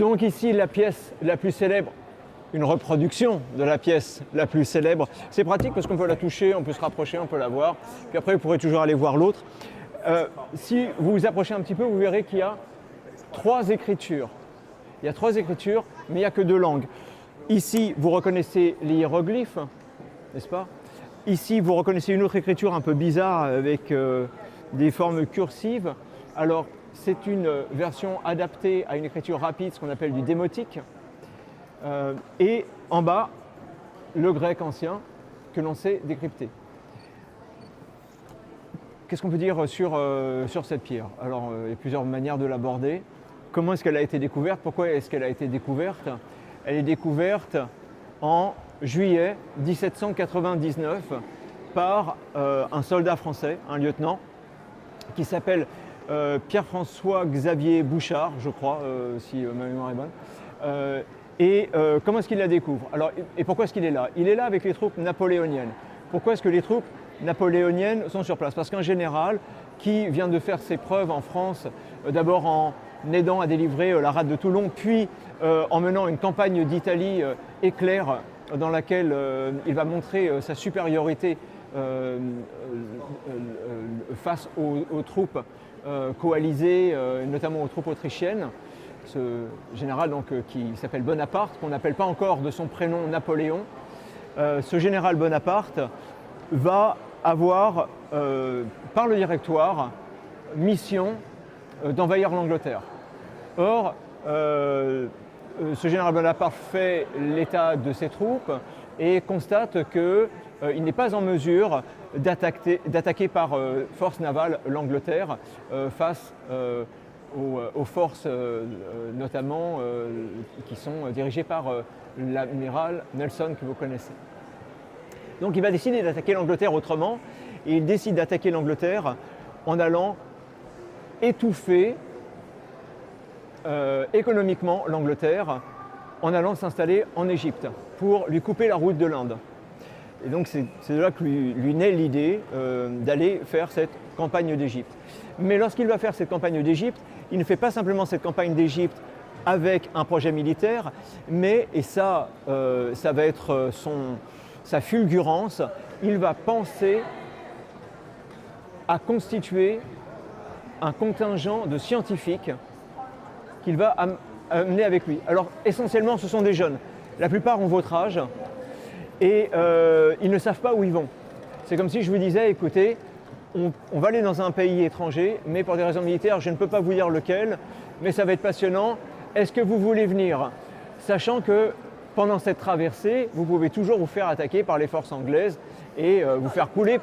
Donc ici, la pièce la plus célèbre, une reproduction de la pièce la plus célèbre. C'est pratique parce qu'on peut la toucher, on peut se rapprocher, on peut la voir. Puis après, vous pourrez toujours aller voir l'autre. Si vous vous approchez un petit peu, vous verrez qu'il y a 3 écritures. Il y a 3 écritures, mais il n'y a que 2 langues. Ici, vous reconnaissez les hiéroglyphes, n'est-ce pas? Ici, vous reconnaissez une autre écriture un peu bizarre avec des formes cursives. Alors, c'est une version adaptée à une écriture rapide, ce qu'on appelle du démotique. Et en bas, le grec ancien que l'on sait décrypter. Qu'est-ce qu'on peut dire sur cette pierre? Alors, il y a plusieurs manières de l'aborder. Comment est-ce qu'elle a été découverte? Pourquoi est-ce qu'elle a été découverte? Elle est découverte en juillet 1799 par un soldat français, un lieutenant, qui s'appelle Pierre-François Xavier Bouchard, je crois, si ma mémoire est bonne. Comment est-ce qu'il la découvre? Alors, et pourquoi est-ce qu'il est là? Il est là avec les troupes napoléoniennes. Pourquoi est-ce que les troupes napoléoniennes sont sur place? Parce qu'un général qui vient de faire ses preuves en France, d'abord en aidant à délivrer la rade de Toulon, puis en menant une campagne d'Italie éclair dans laquelle il va montrer sa supériorité face aux troupes coalisées, notamment aux troupes autrichiennes. Ce général donc, qui s'appelle Bonaparte, qu'on n'appelle pas encore de son prénom Napoléon, ce général Bonaparte va avoir, par le directoire, mission d'envahir l'Angleterre. Or, ce général Bonaparte fait l'état de ses troupes et constate qu'il n'est pas en mesure d'attaquer par force navale l'Angleterre face aux forces notamment qui sont dirigées par l'amiral Nelson que vous connaissez. Donc il va décider d'attaquer l'Angleterre autrement, et il décide d'attaquer l'Angleterre en allant étouffer économiquement l'Angleterre en allant s'installer en Égypte pour lui couper la route de l'Inde. Et donc c'est de là que lui naît l'idée d'aller faire cette campagne d'Égypte. Mais lorsqu'il va faire cette campagne d'Égypte, il ne fait pas simplement cette campagne d'Égypte avec un projet militaire, mais, et ça va être sa fulgurance, il va penser à constituer un contingent de scientifiques qu'il va amener avec lui. Alors essentiellement ce sont des jeunes, la plupart ont votre âge et ils ne savent pas où ils vont. C'est comme si je vous disais, écoutez, on va aller dans un pays étranger, mais pour des raisons militaires, je ne peux pas vous dire lequel, mais ça va être passionnant. Est-ce que vous voulez venir? Sachant que pendant cette traversée, vous pouvez toujours vous faire attaquer par les forces anglaises et vous faire couler.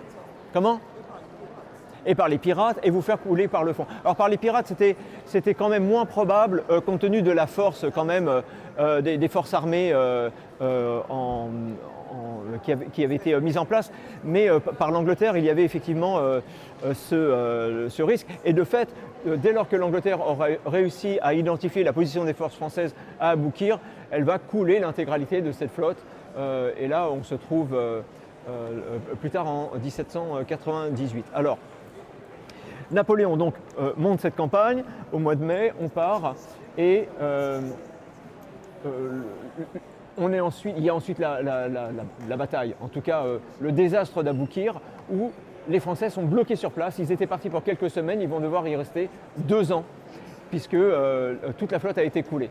Comment? Et par les pirates, et vous faire couler par le fond. Alors par les pirates, c'était quand même moins probable, compte tenu de la force quand même des forces armées qui avaient été mises en place, mais par l'Angleterre, il y avait effectivement ce risque. Et de fait, dès lors que l'Angleterre aura réussi à identifier la position des forces françaises à Aboukir, elle va couler l'intégralité de cette flotte. Et là, on se trouve plus tard en 1798. Alors, Napoléon donc monte cette campagne, au mois de mai, on part, et il y a ensuite la bataille, en tout cas le désastre d'Aboukir, où les Français sont bloqués sur place. Ils étaient partis pour quelques semaines, ils vont devoir y rester 2 ans, puisque toute la flotte a été coulée.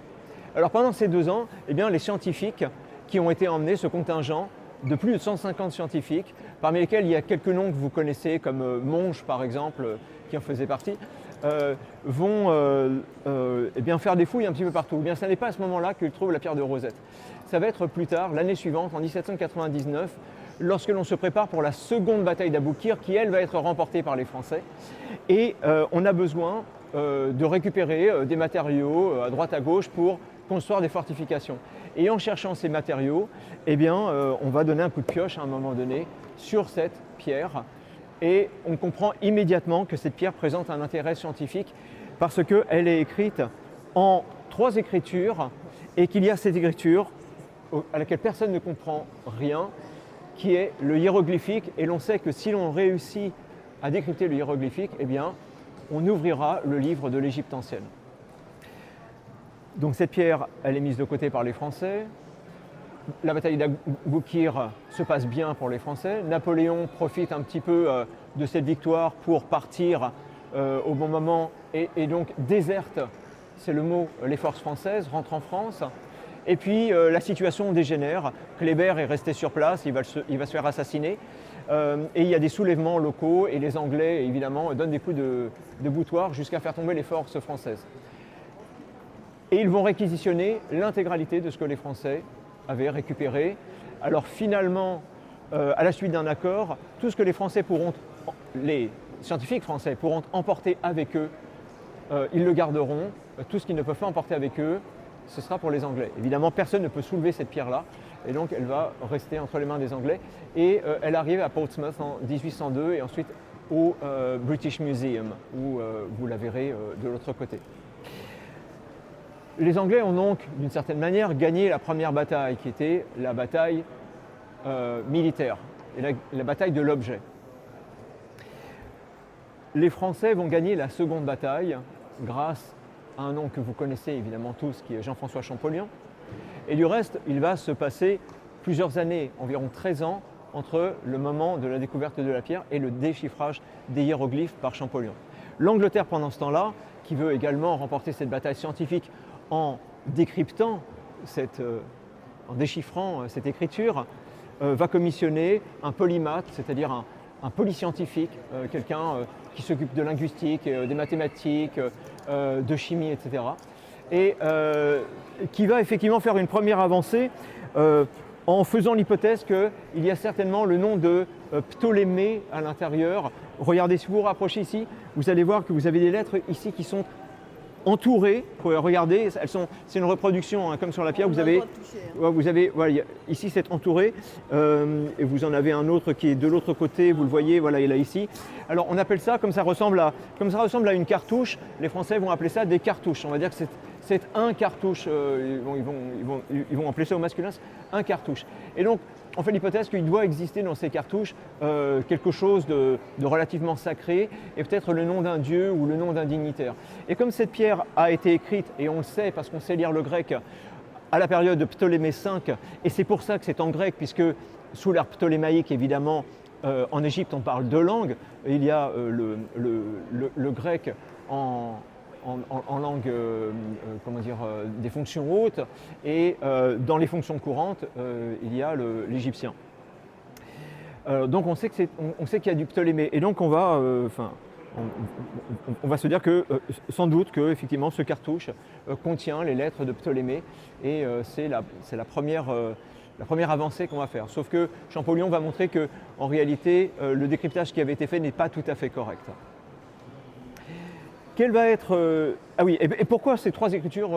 Alors pendant ces 2 ans, eh bien, les scientifiques qui ont été emmenés, ce contingent de plus de 150 scientifiques, parmi lesquels il y a quelques noms que vous connaissez, comme Monge par exemple, qui en faisait partie, vont eh bien, faire des fouilles un petit peu partout. Eh bien, ce n'est pas à ce moment-là qu'ils trouvent la pierre de Rosette. Ça va être plus tard, l'année suivante, en 1799, lorsque l'on se prépare pour la seconde bataille d'Aboukir, qui elle va être remportée par les Français. Et on a besoin de récupérer des matériaux à droite à gauche pour construire des fortifications. Et en cherchant ces matériaux, eh bien, on va donner un coup de pioche à un moment donné sur cette pierre. Et on comprend immédiatement que cette pierre présente un intérêt scientifique parce qu'elle est écrite en 3 écritures et qu'il y a cette écriture à laquelle personne ne comprend rien, qui est le hiéroglyphique. Et l'on sait que si l'on réussit à décrypter le hiéroglyphique, eh bien, on ouvrira le livre de l'Égypte ancienne. Donc cette pierre, elle est mise de côté par les Français. La bataille d'Aboukir se passe bien pour les Français. Napoléon profite un petit peu de cette victoire pour partir au bon moment et donc déserte, c'est le mot, les forces françaises, rentre en France. Et puis la situation dégénère. Kléber est resté sur place, il va se faire assassiner. Et il y a des soulèvements locaux et les Anglais, évidemment, donnent des coups de boutoir jusqu'à faire tomber les forces françaises. Et ils vont réquisitionner l'intégralité de ce que les Français avaient récupéré. Alors finalement, à la suite d'un accord, tout ce que les scientifiques français pourront emporter avec eux, ils le garderont. Tout ce qu'ils ne peuvent pas emporter avec eux, ce sera pour les Anglais. Évidemment, personne ne peut soulever cette pierre-là, et donc elle va rester entre les mains des Anglais. Et elle arrive à Portsmouth en 1802 et ensuite au British Museum, où vous la verrez de l'autre côté. Les Anglais ont donc, d'une certaine manière, gagné la première bataille, qui était la bataille militaire, et la bataille de l'objet. Les Français vont gagner la seconde bataille grâce à un nom que vous connaissez évidemment tous, qui est Jean-François Champollion. Et du reste, il va se passer plusieurs années, environ 13 ans, entre le moment de la découverte de la pierre et le déchiffrage des hiéroglyphes par Champollion. L'Angleterre, pendant ce temps-là, qui veut également remporter cette bataille scientifique en décryptant, en déchiffrant cette écriture, va commissionner un polymathe, c'est-à-dire un polyscientifique, quelqu'un qui s'occupe de linguistique, des mathématiques, de chimie, etc. Et qui va effectivement faire une première avancée en faisant l'hypothèse qu'il y a certainement le nom de Ptolémée à l'intérieur. Regardez, si vous vous rapprochez ici, vous allez voir que vous avez des lettres ici qui sont entourées. Regardez, c'est une reproduction, hein, comme sur la pierre. Vous avez, voilà, ici c'est entouré, et vous en avez un autre qui est de l'autre côté. Vous le voyez, voilà, il est là ici. Alors on appelle ça, comme ça ressemble à une cartouche. Les Français vont appeler ça des cartouches. On va dire que c'est un cartouche. Ils vont appeler ça au masculin, un cartouche. Et donc on fait l'hypothèse qu'il doit exister dans ces cartouches quelque chose de relativement sacré et peut-être le nom d'un dieu ou le nom d'un dignitaire. Et comme cette pierre a été écrite, et on le sait parce qu'on sait lire le grec, à la période de Ptolémée V, et c'est pour ça que c'est en grec, puisque sous l'ère ptolémaïque, évidemment, en Égypte on parle deux langues. Il y a le grec en langue des fonctions hautes, et dans les fonctions courantes, il y a l'égyptien. Donc on sait qu'il y a du Ptolémée, et donc on va se dire que sans doute que effectivement ce cartouche contient les lettres de Ptolémée, et c'est la première avancée qu'on va faire. Sauf que Champollion va montrer que en réalité le décryptage qui avait été fait n'est pas tout à fait correct. Quelle va être ah oui, et pourquoi ces trois écritures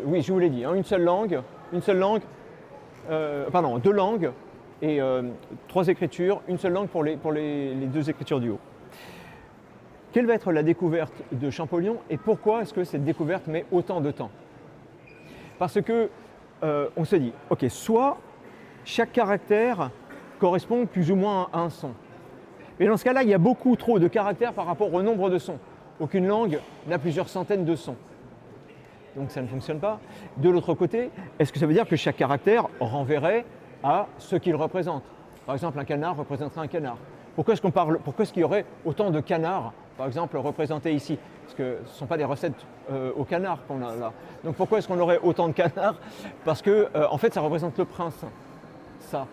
oui, je vous l'ai dit, hein, deux langues et trois écritures, une seule langue pour les deux écritures du haut. Quelle va être la découverte de Champollion et pourquoi est-ce que cette découverte met autant de temps? Parce que on se dit, ok, soit chaque caractère correspond plus ou moins à un son. Mais dans ce cas-là, il y a beaucoup trop de caractères par rapport au nombre de sons. Aucune langue n'a plusieurs centaines de sons. Donc ça ne fonctionne pas. De l'autre côté, est-ce que ça veut dire que chaque caractère renverrait à ce qu'il représente? Par exemple, un canard représenterait un canard. Pourquoi est-ce qu'il y aurait autant de canards, par exemple, représentés ici? Parce que ce ne sont pas des recettes au canard qu'on a là. Donc pourquoi est-ce qu'on aurait autant de canards? Parce que, en fait, ça représente le prince. Ça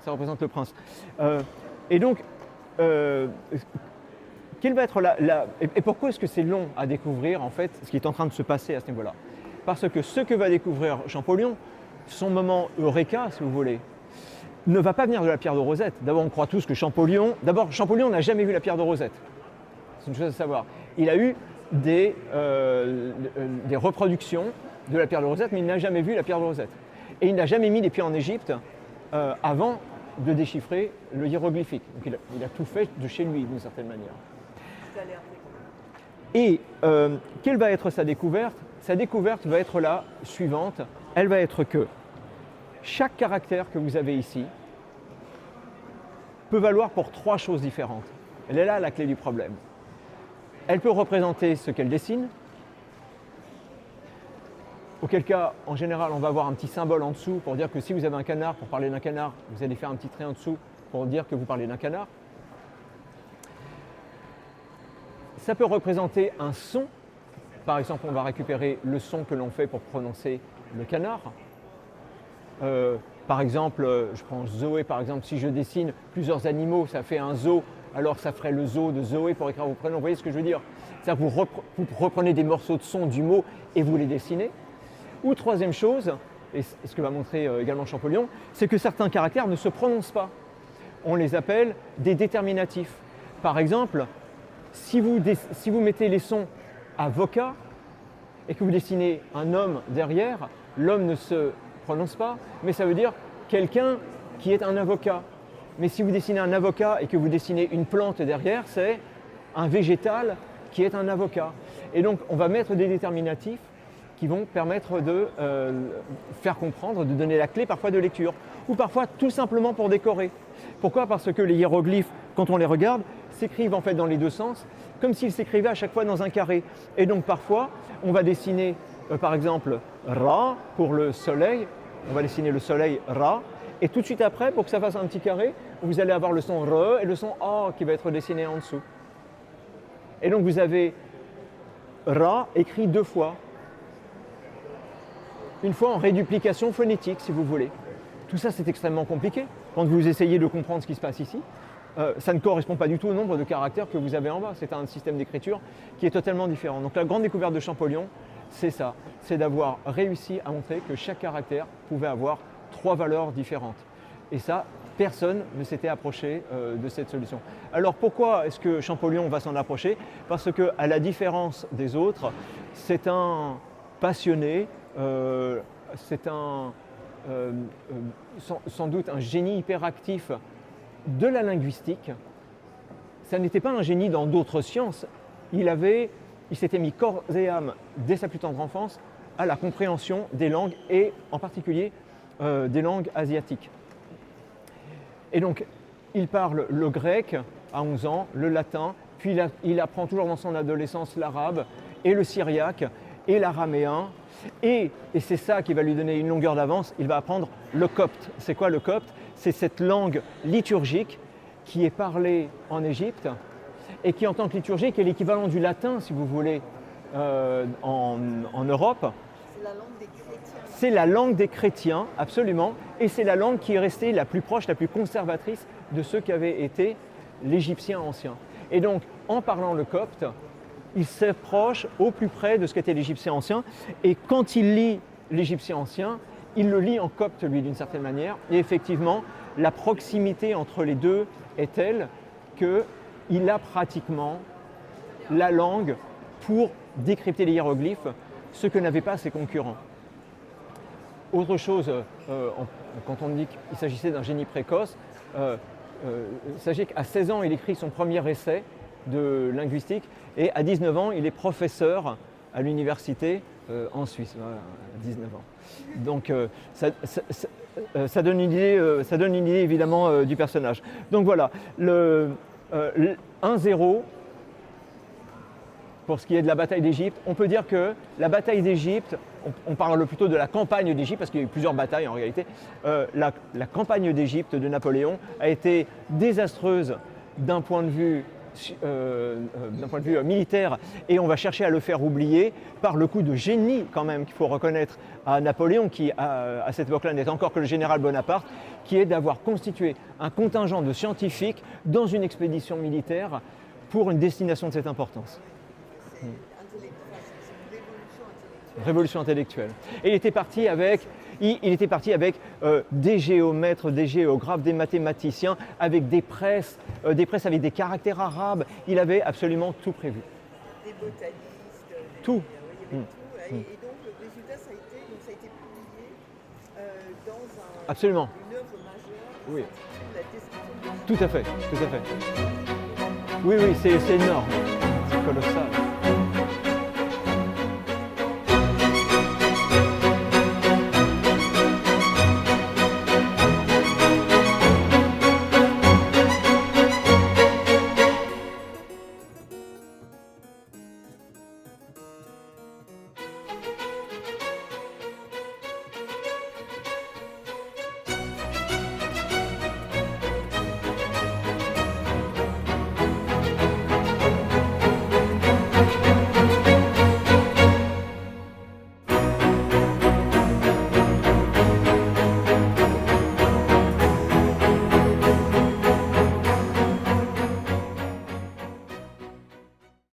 représente le prince. Et donc, quelle va être et pourquoi est-ce que c'est long à découvrir, en fait, ce qui est en train de se passer à ce niveau-là? Parce que ce que va découvrir Champollion, son moment eureka, si vous voulez, ne va pas venir de la pierre de Rosette. D'abord, on croit tous que Champollion n'a jamais vu la pierre de Rosette. C'est une chose à savoir. Il a eu des reproductions de la pierre de Rosette, mais il n'a jamais vu la pierre de Rosette. Et il n'a jamais mis les pieds en Égypte avant de déchiffrer le hiéroglyphique. Donc il a tout fait de chez lui, d'une certaine manière. Et quelle va être sa découverte? Sa découverte va être la suivante. Elle va être que chaque caractère que vous avez ici peut valoir pour trois choses différentes. Elle est là la clé du problème. Elle peut représenter ce qu'elle dessine, Auquel cas, en général, on va avoir un petit symbole en dessous pour dire que si vous avez un canard, pour parler d'un canard, vous allez faire un petit trait en dessous pour dire que vous parlez d'un canard. Ça peut représenter un son. Par exemple, on va récupérer le son que l'on fait pour prononcer le canard. Par exemple, je prends Zoé, par exemple, si je dessine plusieurs animaux, ça fait un zoo, alors ça ferait le zoo de Zoé pour écrire vos prénoms. Vous voyez ce que je veux dire? C'est-à-dire que vous reprenez des morceaux de son du mot et vous les dessinez. Ou troisième chose, et ce que va montrer également Champollion, c'est que certains caractères ne se prononcent pas. On les appelle des déterminatifs. Par exemple, si vous mettez les sons avocat et que vous dessinez un homme derrière, l'homme ne se prononce pas, mais ça veut dire quelqu'un qui est un avocat. Mais si vous dessinez un avocat et que vous dessinez une plante derrière, c'est un végétal qui est un avocat. Et donc, on va mettre des déterminatifs qui vont permettre de faire comprendre, de donner la clé parfois de lecture, ou parfois tout simplement pour décorer. Pourquoi? Parce que les hiéroglyphes, quand on les regarde, s'écrivent en fait dans les deux sens, comme s'ils s'écrivaient à chaque fois dans un carré. Et donc parfois, on va dessiner par exemple Ra pour le soleil, on va dessiner le soleil Ra, et tout de suite après, pour que ça fasse un petit carré, vous allez avoir le son Re et le son A qui va être dessiné en dessous. Et donc vous avez Ra écrit deux fois. Une fois en réduplication phonétique, si vous voulez. Tout ça, c'est extrêmement compliqué. Quand vous essayez de comprendre ce qui se passe ici, ça ne correspond pas du tout au nombre de caractères que vous avez en bas. C'est un système d'écriture qui est totalement différent. Donc la grande découverte de Champollion, c'est ça. C'est d'avoir réussi à montrer que chaque caractère pouvait avoir trois valeurs différentes. Et ça, personne ne s'était approché de cette solution. Alors pourquoi est-ce que Champollion va s'en approcher? Parce qu'à la différence des autres, c'est un passionné, c'est sans doute un génie hyperactif de la linguistique. Ça n'était pas un génie dans d'autres sciences. Il s'était mis corps et âme dès sa plus tendre enfance à la compréhension des langues et en particulier des langues asiatiques. Et donc, il parle le grec à 11 ans, le latin, puis il apprend toujours dans son adolescence l'arabe et le syriaque et l'araméen. Et c'est ça qui va lui donner une longueur d'avance, il va apprendre le copte. C'est quoi le copte? C'est cette langue liturgique qui est parlée en Égypte et qui en tant que liturgique est l'équivalent du latin, si vous voulez, en Europe. C'est la langue des chrétiens. C'est la langue des chrétiens, absolument, et c'est la langue qui est restée la plus proche, la plus conservatrice de ceux qui avaient été l'égyptien ancien. Et donc, en parlant le copte, il s'approche au plus près de ce qu'était l'égyptien ancien, et quand il lit l'égyptien ancien, il le lit en copte, lui, d'une certaine manière, et effectivement, la proximité entre les deux est telle qu'il a pratiquement la langue pour décrypter les hiéroglyphes, ce que n'avaient pas ses concurrents. Autre chose, quand on dit qu'il s'agissait d'un génie précoce, sachez qu'à 16 ans, il écrit son premier essai de linguistique et à 19 ans, il est professeur à l'université en Suisse, voilà, à 19 ans. Donc ça donne une idée évidemment du personnage. Donc voilà, le 1-0, pour ce qui est de la bataille d'Égypte, on peut dire que la bataille d'Égypte, on parle plutôt de la campagne d'Égypte, parce qu'il y a eu plusieurs batailles en réalité, la campagne d'Égypte de Napoléon a été désastreuse d'un point de vue militaire, et on va chercher à le faire oublier par le coup de génie quand même qu'il faut reconnaître à Napoléon, qui à cette époque-là n'est encore que le général Bonaparte, qui est d'avoir constitué un contingent de scientifiques dans une expédition militaire pour une destination de cette importance. C'est une Révolution intellectuelle. Et il était parti avec des géomètres, des géographes, des mathématiciens, avec des presses avec des caractères arabes. Il avait absolument tout prévu. Des botanistes, tout. Il y avait tout. Et donc le résultat, ça a été publié dans Absolument. une œuvre majeure, Oui. la description de Tout à fait. Oui, c'est énorme. C'est colossal.